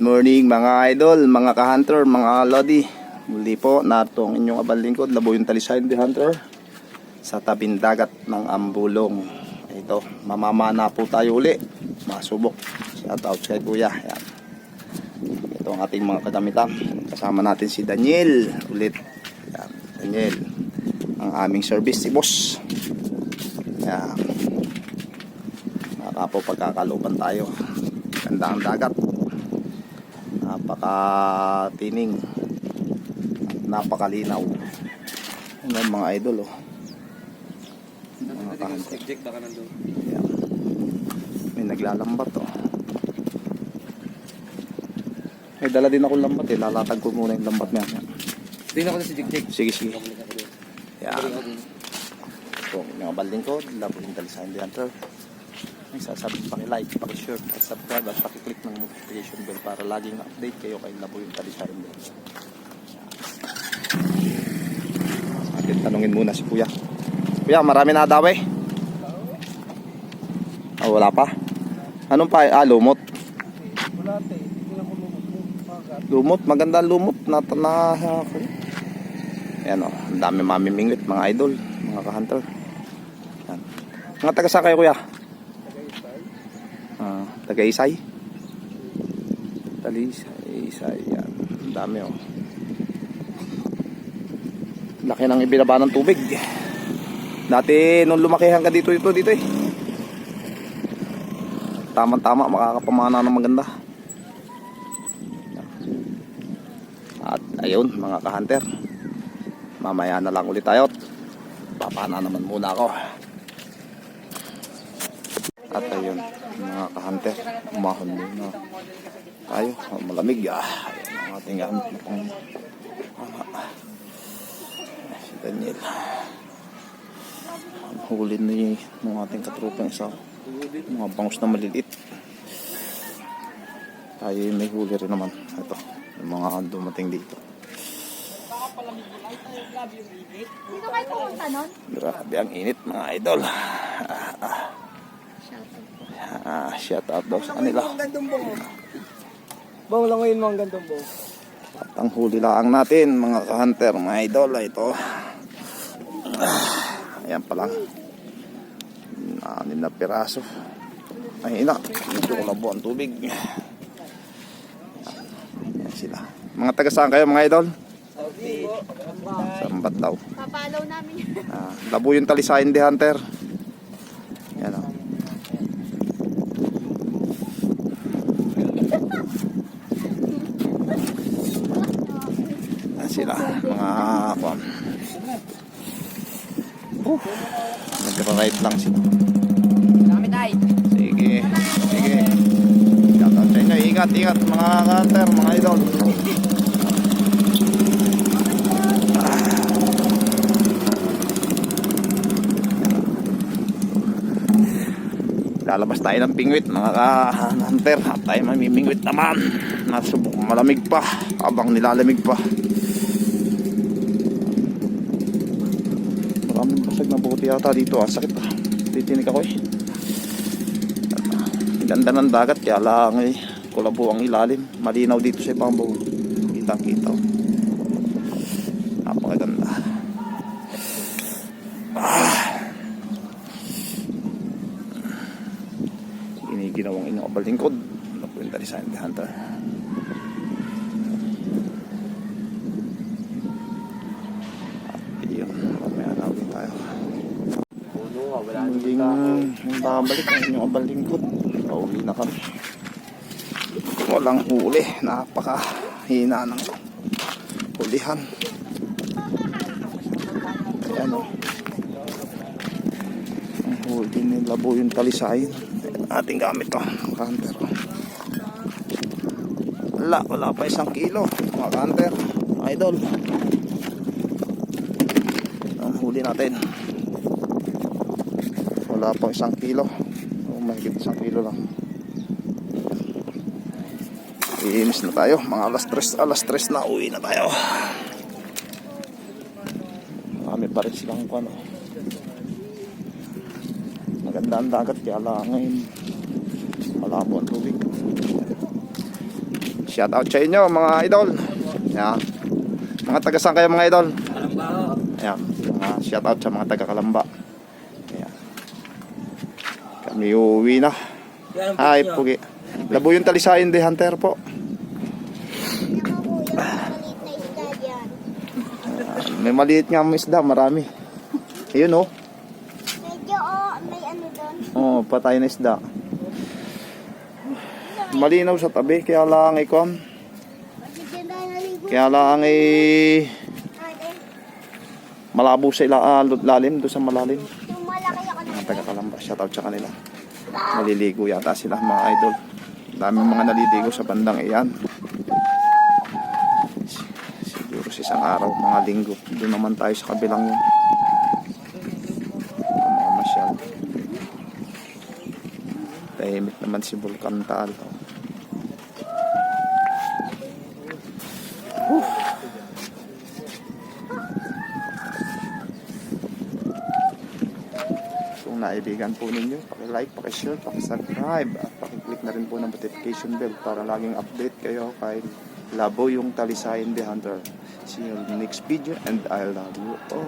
morning mga idol, mga ka-hunter, mga lodi. Muli po, narito ang inyong abal lingkod, Labuyong Talisayan the Hunter, sa tabing dagat ng Ambulong. Ito, mamamana po tayo uli, masubok. Shout out kay Kuya. Yan. Ito ang ating mga kagamitan. Kasama natin si Daniel ulit. Yan, Daniel, ang aming service, si Boss. Yan. Nakapo pagkakaluban tayo. Ganda ang dagat, napakatining, napakalinaw. Ano mga idol, oh. Mga kahante. Yan. May naglalambat, oh. May dala din ako lambat, eh. Lalatag ko muna yung lambat niya. Tingnan ko na si Jigjig. Sige. Yan. Ito, mga balding ko, Labuyong Talisayan the Hunter. May sasabi, paki-like, paki-share, paki-subscribe at paki-click ng notification bell para laging update kayo kay Labuyong Talisayan the Hunter. Atin tanungin muna si Kuya. Kuya, marami na daw eh. Wala pa? Anong pa? Lumot. Lumot, maganda lumot. Ayan, oh, ang dami mamimingwit mga idol, mga ka-hunter. Yan. Mga taga saan kayo, Kuya? Tagaysay. Talisay. Yan. Ang dami, oh. Laki ng ibinaba ng tubig. Dati nung lumaki hanggang dito eh. Tama-tama, makakapamana ng maganda. At ayun, mga ka-hunter, mamaya na lang ulit tayo. Papana naman muna ako. At ayun, mga ka-hunter, umahon muna tayo. Malamig, ayun ang ating gamit na pang si Daniel. Ang huli ng ating katrupang isa, mga bangus na maliliit. Tayo may huli rin naman. Ito, yung mga dumating dito. Dito kayo pumunta nun? Grabe ang init mga idol. Shout out daw sa kanila. Bang, langoyin mo ang gandong bo. At ang huli lang natin mga ka-hunter, mga idol, ito. Ayan pa lang. 6 na piraso. Ay ina, medyo kulabo ang tubig. Ayan sila. Mga taga saan kayo mga idol? Sambat daw. Papalaw namin yun. Labuyong Talisayan the Hunter. Yan, oh. Yan sila mga kwan. Nagra-ride lang sila. Dami tayo. Sige. Shoutout sa inyo. Ingat mga hunter, mga idol. Lalabas tayo ng pingwit mga ka-hunter. At tayo mamimingwit naman. Nasubok malamig pa. Habang nilalamig pa. Maraming basag na buti yata dito. Sakit ah. Titinig ako eh. Ganda ng dagat. Kaya lang eh. Kulabo ang ilalim. Malinaw dito sa Pambaw. Kitang-kita. Napakaganda. Ginawang inyong kabalingkod, Labuyong Talisayan the Hunter. At yun, mamaya na ulit tayo. Muling babalik ang inyong kabalingkod. Pauwi na kami. Walang huli, napakahina ng hulihan. Ayan, oh. Ang huli ni Labuyong Talisayan ating gamit to mga hunter. Wala pa 1 kilo mga hunter, idol. Ang huli natin wala pa 1 kilo, mahigit 1 kilo lang. Iinis na tayo mga alas 3 na, uwi na tayo. Marami pa rin silang ano. Maganda ang dagat kaya lang ngayon malabo ang tubig. Shout out sa inyo mga idol. Yan. Mga taga saan kayo mga idol? Ayan. Mga shout out sa mga taga Kalamba. Ayan. Kami uuwi na. Hi, Pugi. Labo yung talisayin de Hunter po. May maliit nga mga isda, marami. Ayun oh. Medyo, may ano doon. Oh, patay na isda. Malinaw sa tabi, kaya lang ikon. Medyo na naligo. Kaya lang malabo sa lalim, doon sa malalim. Yung malaki ako na. Mga taga Kalamba, shout out sa kanila. Naliligo yata sila mga idol. Daming mga naliligo sa bandang iyan. Siguro sa isang araw, mga linggo. Doon naman tayo sa kabilang yun. Mga masyal. Tahimik naman si Vulcan Taal. Kung naibigan po ninyo, paki-like, paki-share, paki-subscribe at paki-click na rin po ng notification bell para laging update kayo kay Labo yung Talisayin the Hunter. See you in the next video and I love you all.